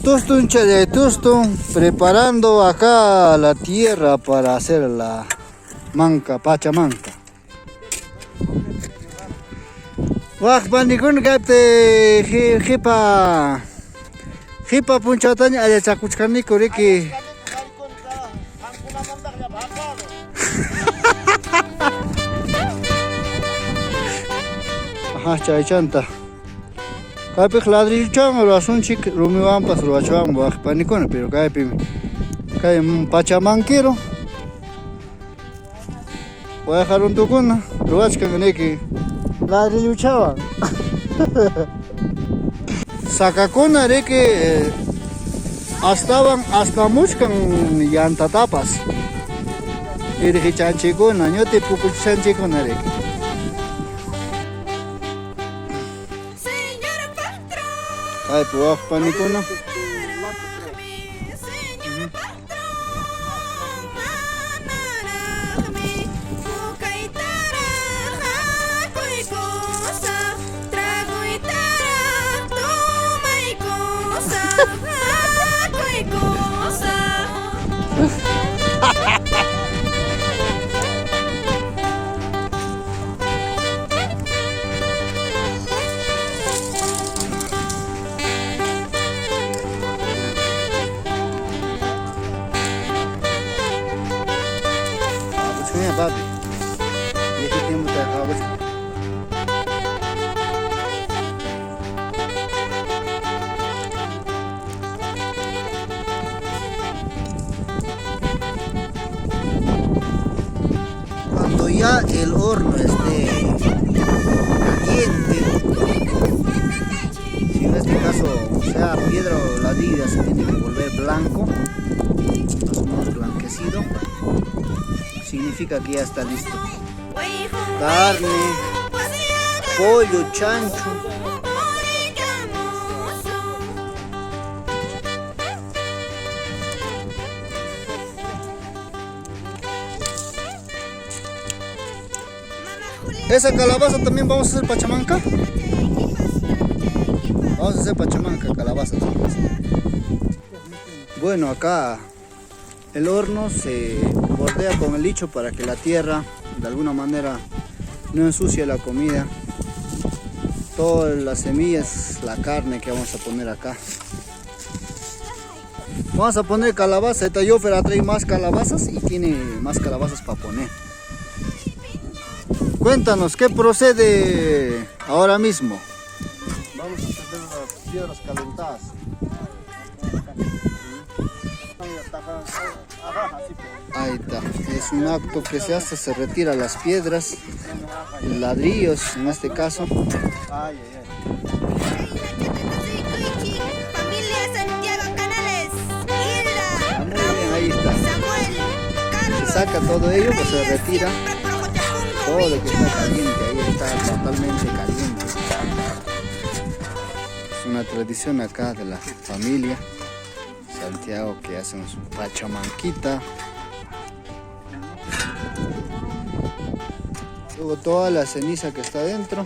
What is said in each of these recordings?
Tustun chale, tustun, preparando acá la tierra para hacer la manca, pachamanca. Wak panikun gate hipa punchataña aya chakuchkani kuriki. Ajá, chaychanta. Kaypik ladrilluchan rasunchik rumiwanpas ruwachuwan wak panikuna, pero kaypi kay pachamanquero wajaruntukuna ruwachkanki ladrilluchawan. Sakakuna riki hasta muchkan llantatapas irqichanchikuna ñuti pukuchanchikuna riki. Ay, pues panikuna. Babi, y este tiempo te acabas. Cuando ya el horno esté caliente, si en este caso sea piedra o ladrillo, se tiene que volver blanco, más o menos blanquecido. Significa que ya está listo. Carne, pollo, chancho. Esa calabaza también vamos a hacer pachamanca. Vamos a hacer pachamanca, calabaza también. Bueno, acá el horno se bordea con el licho para que la tierra de alguna manera no ensucie la comida. Todas las semillas, la carne que vamos a poner acá. Vamos a poner calabaza. Esta Yofer trae más calabazas y tiene más calabazas para poner. Cuéntanos, ¿qué procede ahora mismo? Vamos a hacer las piedras calentadas. Ahí está, es un acto que se hace, se retira las piedras, ladrillos en este caso. Ay, ay, Familia Santiago Canales, Hilda, Muy bien, ahí está. Samuel, Carlos, Se saca todo ello, pues se retira todo lo que está caliente, ahí está totalmente caliente. Es una tradición acá de la familia Santiago que hacen su pachamanquita. Luego toda la ceniza que está dentro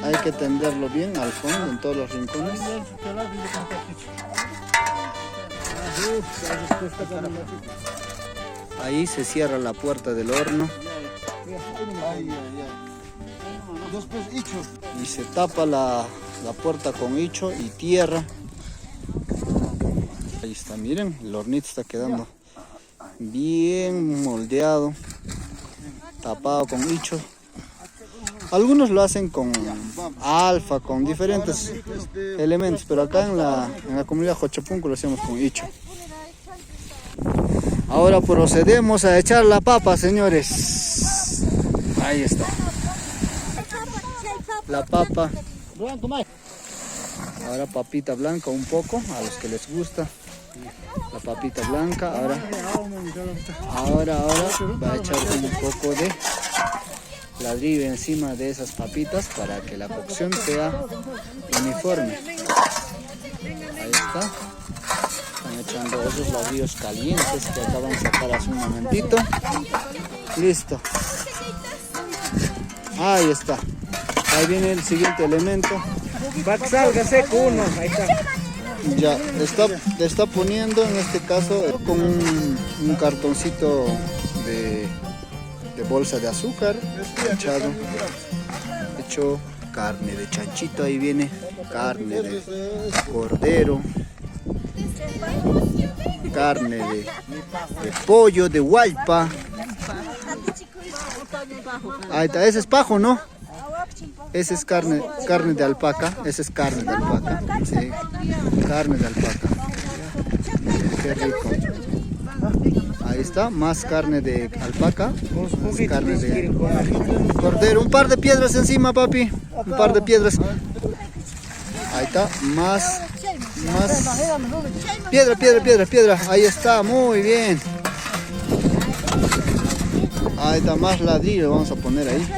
hay que tenderlo bien al fondo en todos los rincones. Ahí se cierra la puerta del horno y se tapa la puerta con hicho y tierra. Ahí está, miren, el hornito está quedando bien moldeado, tapado con hicho. Algunos lo hacen con alfa, con diferentes elementos, pero acá en la comunidad Jochapunco lo hacemos con hicho. Ahora procedemos a echar la papa, señores. Ahí está. La papa. Ahora papita blanca un poco, a los que les gusta. La papita blanca. Ahora va a echar un poco de ladrillo encima de esas papitas para que la cocción sea uniforme. Ahí está. Están echando esos ladrillos calientes que acaban de sacar hace un momentito. Listo. Ahí está. Ahí viene el siguiente elemento. Para que salga seco uno, ahí está. Ya, le está poniendo en este caso con un cartoncito de bolsa de azúcar hecho carne de chanchito, ahí viene carne de cordero, carne de pollo, de hualpa. Ahí está, ese es pajo, ¿no? Ese es carne de alpaca, ese es carne de alpaca, sí, carne de alpaca. Qué rico. Ahí está, más carne de alpaca, más carne de cordero. Un par de piedras encima, papi, un par de piedras. Ahí está, más piedra. Ahí está, muy bien. Ahí está, más ladrillo, vamos a poner ahí.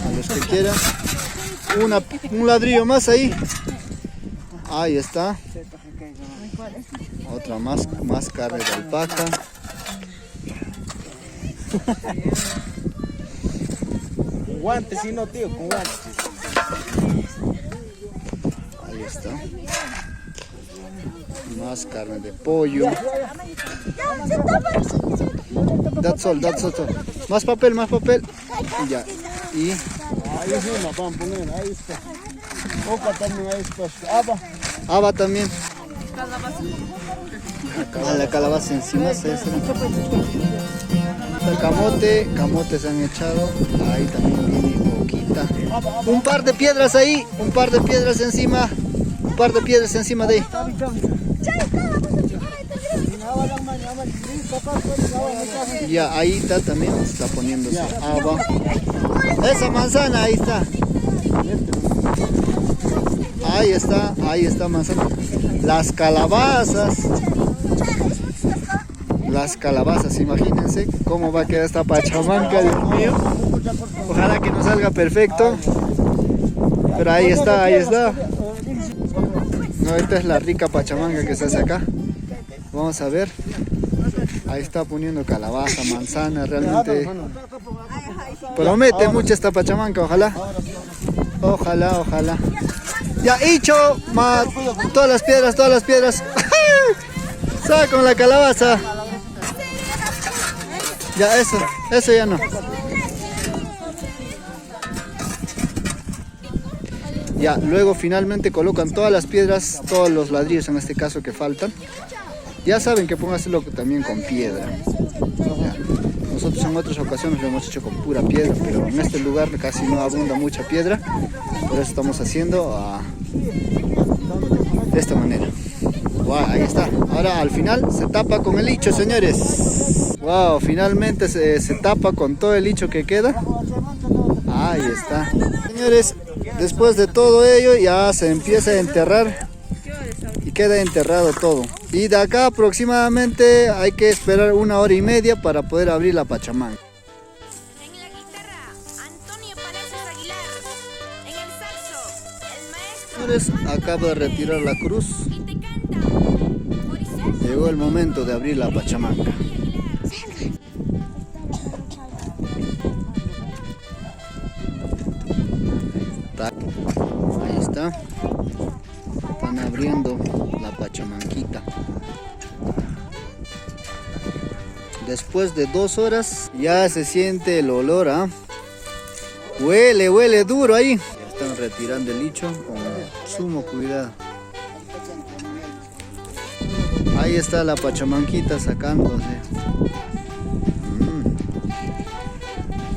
A los que quieran. Un ladrillo más ahí. Ahí está. Otra más carne de alpaca. Guantes, si no, tío, con guantes. Ahí está. Más carne de pollo. That's all. Más papel. Ya. Y Ahí encima van a poner, ahí está. Opa también, ahí está. haba también. La calabaza encima el camote se han echado. Ahí también viene boquita. Un par de piedras ahí, un par de piedras encima de ahí. Ya, ahí está también, está poniéndose haba. Esa manzana, ahí está. Ahí está manzana. Las calabazas, imagínense cómo va a quedar esta pachamanca, Dios mío. Ojalá que nos salga perfecto. Pero ahí está. No, esta es la rica pachamanca que se hace acá. Vamos a ver. Ahí está poniendo calabaza, manzana, realmente promete mucho esta pachamanca, ojalá. Ya, Hicho, todas las piedras. Saca con la calabaza. Ya, eso ya no. Ya, luego finalmente colocan todas las piedras, todos los ladrillos en este caso que faltan. Ya saben que pueden hacerlo también con piedra. Ya. Nosotros en otras ocasiones lo hemos hecho con pura piedra, pero en este lugar casi no abunda mucha piedra. Por eso estamos haciendo de esta manera. Wow, ahí está. Ahora al final se tapa con el hicho, señores. Wow, finalmente se tapa con todo el hicho que queda. Ahí está. Señores, después de todo ello ya se empieza a enterrar y queda enterrado todo. Y de acá aproximadamente hay que esperar 1 hora y media para poder abrir la pachamanca. En la guitarra, Antonio Palacios Aguilar. En el saxo, el maestro. Señores, acabo de retirar la cruz. Y te canta. Moisés. Llegó el momento de abrir la pachamanca. Ahí está. Están abriendo la pachamanquita. Después de 2 horas ya se siente el olor, ¿ah? Huele duro ahí. Ya están retirando el hicho con sumo cuidado. Ahí está la pachamanquita sacándose.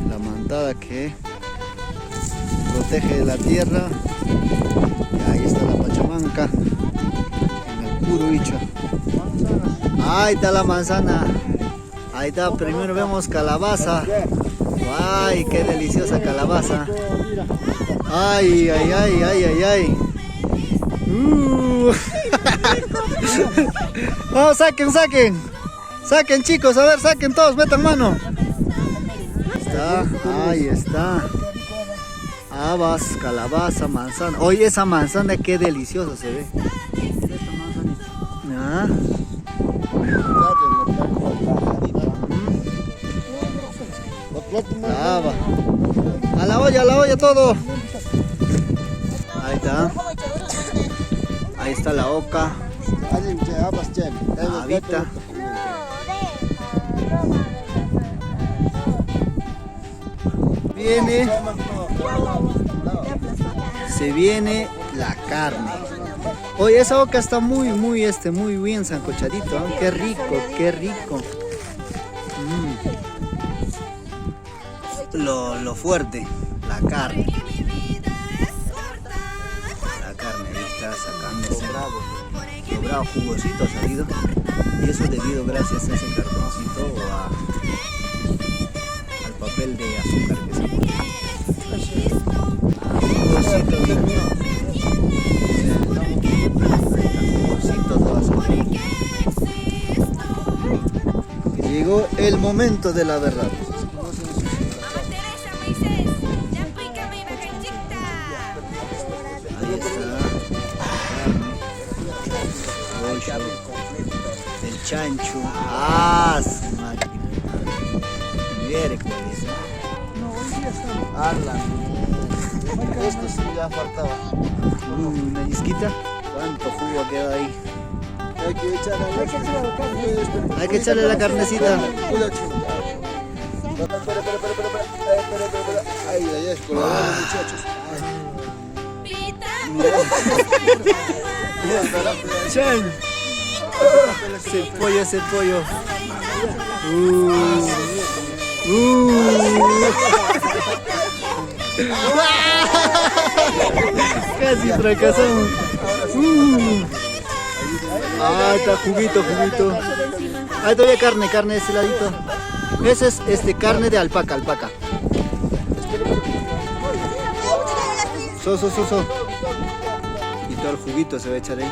La mantada que protege de la tierra. Y ahí está la pachamanca en el puro hicho. Ahí está la manzana. Ahí está, primero vemos calabaza. Ay, qué deliciosa calabaza. Ay. Oh, saquen chicos, a ver, saquen todos, metan mano. Ahí está. Habas, calabaza, manzana. Oye, esa manzana qué deliciosa se ve. Ah. A la olla. la olla todo. Ahí está. Ahí está la oca. Habita. Se viene la carne. Oye, esa oca está muy bien sancochadito, ¿eh? Qué rico, qué rico. Lo fuerte, la carne. La carne ahí está sacándose. Lo bravo, jugosito ha salido. Y eso debido gracias a ese cartoncito o al papel de azúcar que se pone. Jugosito, jugosito todo ha salido. Llegó el momento de la verdad. Ahí está la carne, el chancho, su máquina, miércoles, esto sí ya faltaba, una disquita, cuánto jugo queda ahí, hay que echarle la carnecita. Ay, es por la mano, muchachos. Chan. Ese pollo. Casi fracasamos. Está juguito. Ahí todavía carne de ese ladito. Ese es carne de alpaca. So. Y todo el juguito se va a echar ahí.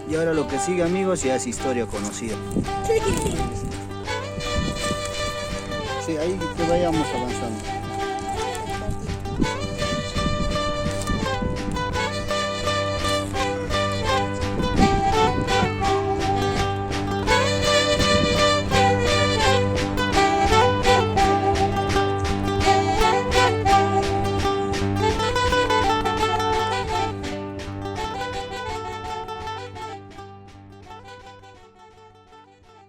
Y ahora lo que sigue, amigos, ya es historia conocida. Sí, ahí que vayamos avanzando.